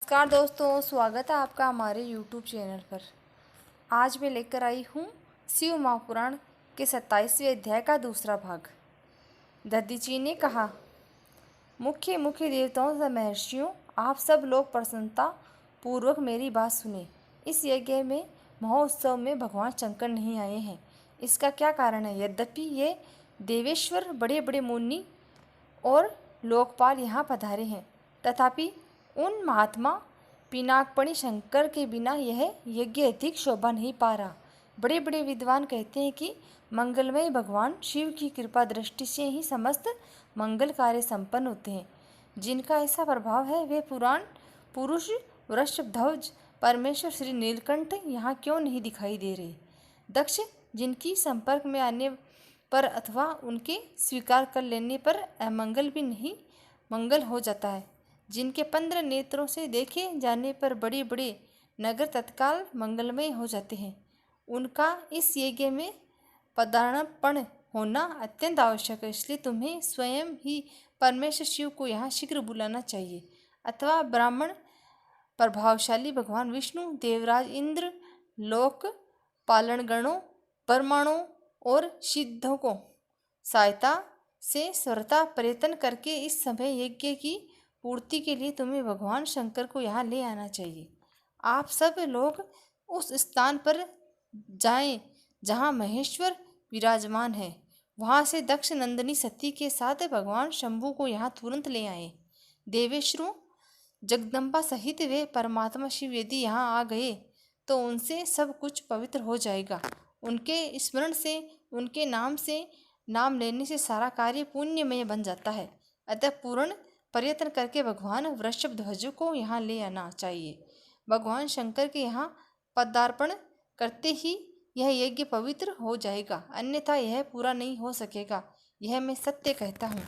नमस्कार दोस्तों, स्वागत है आपका हमारे YouTube चैनल पर। आज मैं लेकर आई हूँ शिव महापुराण के 27वें अध्याय का दूसरा भाग। दधीची ने कहा, मुख्य देवताओं से महर्षियों, आप सब लोग प्रसन्नता पूर्वक मेरी बात सुने। इस यज्ञ में महोत्सव में भगवान शंकर नहीं आए हैं। इसका क्या कारण है? यद्यपि ये देवेश्वर, बड़े बड़े मुनि और लोकपाल यहाँ पधारे हैं, तथापि उन महात्मा पिनाकपणि शंकर के बिना यह यज्ञ अधिक शोभा नहीं पा रहा। बड़े बड़े विद्वान कहते हैं कि मंगलमय भगवान शिव की कृपा दृष्टि से ही समस्त मंगल कार्य संपन्न होते हैं। जिनका ऐसा प्रभाव है वे पुराण पुरुष वृषभध्वज परमेश्वर श्री नीलकंठ यहाँ क्यों नहीं दिखाई दे रहे? दक्ष, जिनकी संपर्क में आने पर अथवा उनके स्वीकार कर लेने पर अमंगल भी नहीं मंगल हो जाता है, जिनके 15 नेत्रों से देखे जाने पर बड़े बड़े नगर तत्काल मंगलमय हो जाते हैं, उनका इस यज्ञ में पदार्पण होना अत्यंत आवश्यक है। इसलिए तुम्हें स्वयं ही परमेश्वर शिव को यहाँ शीघ्र बुलाना चाहिए, अथवा ब्राह्मण प्रभावशाली भगवान विष्णु, देवराज इंद्र, लोक पालनगणों, परमाणुओं और सिद्धों को सहायता से स्वरता प्रयत्न करके इस समय यज्ञ की पूर्ति के लिए तुम्हें भगवान शंकर को यहाँ ले आना चाहिए। आप सब लोग उस स्थान पर जाएं जहाँ महेश्वर विराजमान है। वहाँ से दक्ष नंदिनी सती के साथ भगवान शंभु को यहाँ तुरंत ले आए। देवेश्वरों, जगदम्बा सहित वे परमात्मा शिव यदि यहाँ आ गए तो उनसे सब कुछ पवित्र हो जाएगा। उनके स्मरण से, उनके नाम से, नाम लेने से सारा कार्य पुण्यमय बन जाता है। अतः पूर्ण प्रयत्न करके भगवान वृषभध्वज को यहाँ ले आना चाहिए। भगवान शंकर के यहाँ पदार्पण करते ही यह यज्ञ पवित्र हो जाएगा, अन्यथा यह पूरा नहीं हो सकेगा। यह मैं सत्य कहता हूँ।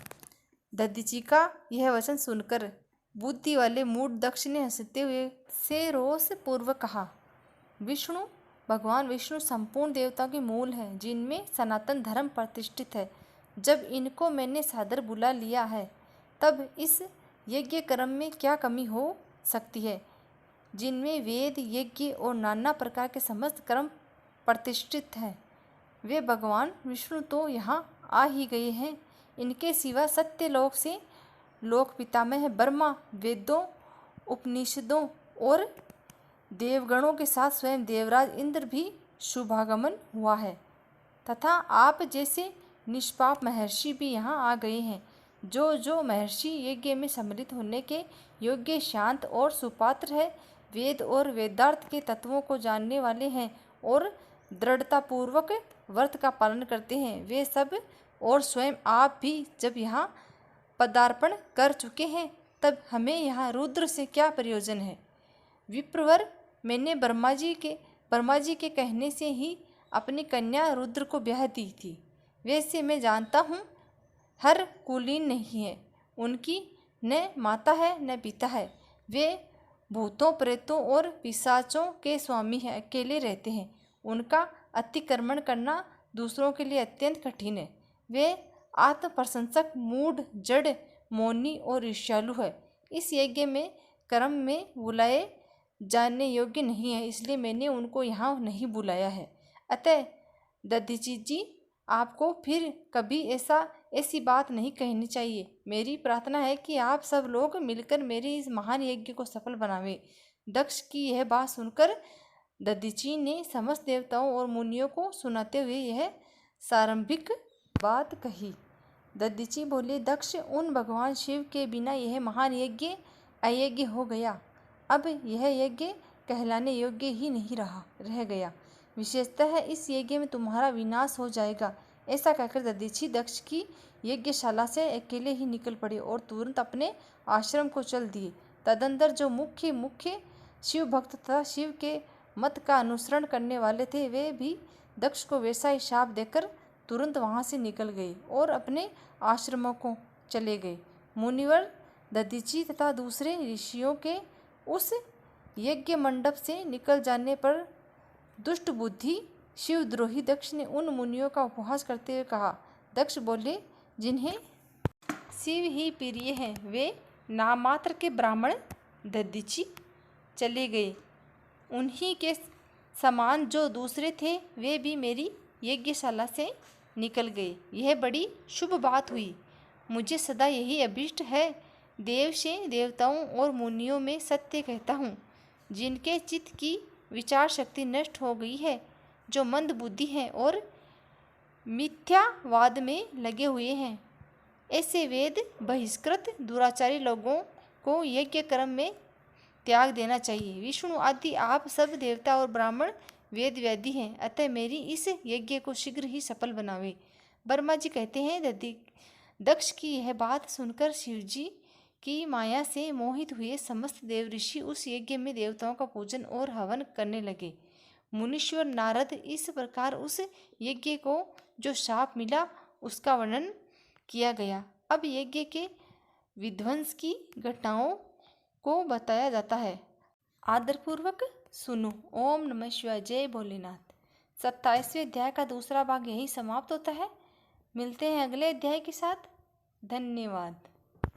दधीची का यह वचन सुनकर बुद्धि वाले मूढ़ दक्ष ने हंसते हुए से रोष पूर्वक कहा, विष्णु, भगवान विष्णु संपूर्ण देवताओं के मूल हैं, जिनमें सनातन धर्म प्रतिष्ठित है। जब इनको मैंने सादर बुला लिया है, तब इस यज्ञ कर्म में क्या कमी हो सकती है, जिनमें वेद, यज्ञ और नाना प्रकार के समस्त कर्म प्रतिष्ठित हैं। वे भगवान विष्णु तो यहाँ आ ही गए हैं। इनके सिवा सत्य लोक से लोक पितामह ब्रह्मा, वेदों, उपनिषदों और देवगणों के साथ स्वयं देवराज इंद्र भी शुभागमन हुआ है, तथा आप जैसे निष्पाप महर्षि भी यहाँ आ गए हैं। जो महर्षि यज्ञ में सम्मिलित होने के योग्य, शांत और सुपात्र है, वेद और वेदार्थ के तत्वों को जानने वाले हैं और दृढ़तापूर्वक व्रत का पालन करते हैं, वे सब और स्वयं आप भी जब यहाँ पदार्पण कर चुके हैं, तब हमें यहाँ रुद्र से क्या प्रयोजन है? विप्रवर, मैंने ब्रह्मा जी के कहने से ही अपनी कन्या रुद्र को ब्याह दी थी। वैसे मैं जानता हूँ हर कुलीन नहीं है, उनकी न माता है न पिता है। वे भूतों, प्रेतों और पिशाचों के स्वामी हैं, अकेले रहते हैं। उनका अतिक्रमण करना दूसरों के लिए अत्यंत कठिन है। वे आत्मप्रशंसक, मूढ़, जड़, मौनी और ईर्ष्यालु है। इस यज्ञ में कर्म में बुलाए जानने योग्य नहीं है, इसलिए मैंने उनको यहाँ नहीं बुलाया है। अतः दधीची जी, आपको फिर कभी ऐसी बात नहीं कहनी चाहिए। मेरी प्रार्थना है कि आप सब लोग मिलकर मेरे इस महान यज्ञ को सफल बनावें। दक्ष की यह बात सुनकर दधीची ने समस्त देवताओं और मुनियों को सुनाते हुए यह सारंभिक बात कही। दधीची बोले, दक्ष, उन भगवान शिव के बिना यह महान यज्ञ अयज्ञ हो गया। अब यह यज्ञ कहलाने योग्य ही नहीं रह गया। विशेषतः इस यज्ञ में तुम्हारा विनाश हो जाएगा। ऐसा कहकर दधीची दक्ष की यज्ञशाला से अकेले ही निकल पड़े और तुरंत अपने आश्रम को चल दिए। तदंतर जो मुख्य शिव भक्त तथा शिव के मत का अनुसरण करने वाले थे, वे भी दक्ष को वैसा ही शाप देकर तुरंत वहाँ से निकल गए और अपने आश्रमों को चले गए। मुनिवर दधीची तथा दूसरे ऋषियों के उस यज्ञ मंडप से निकल जाने पर दुष्ट बुद्धि शिवद्रोही दक्ष ने उन मुनियों का उपहास करते हुए कहा। दक्ष बोले, जिन्हें शिव ही प्रिय हैं, वे नाम मात्र के ब्राह्मण दधीची चले गए। उन्हीं के समान जो दूसरे थे वे भी मेरी यज्ञशाला से निकल गए। यह बड़ी शुभ बात हुई। मुझे सदा यही अभीष्ट है। देव से देवताओं और मुनियों में सत्य कहता हूँ। जिनके चित्त की विचार शक्ति नष्ट हो गई है, जो मंद बुद्धि हैं और मिथ्यावाद में लगे हुए हैं, ऐसे वेद बहिष्कृत दुराचारी लोगों को यज्ञ कर्म में त्याग देना चाहिए। विष्णु आदि आप सब देवता और ब्राह्मण वेद वेदी हैं, अतः मेरी इस यज्ञ को शीघ्र ही सफल बनावे। ब्रह्मा जी कहते हैं, दक्ष की यह बात सुनकर शिवजी की माया से मोहित हुए समस्त देव ऋषि उस यज्ञ में देवताओं का पूजन और हवन करने लगे। मुनीश्वर नारद इस प्रकार उस यज्ञ को जो शाप मिला उसका वर्णन किया गया। अब यज्ञ के विध्वंस की घटनाओं को बताया जाता है। आदरपूर्वक सुनो। ओम नमः शिवाय। जय भोलेनाथ। 27वें अध्याय का दूसरा भाग यहीं समाप्त होता है। मिलते हैं अगले अध्याय के साथ। धन्यवाद।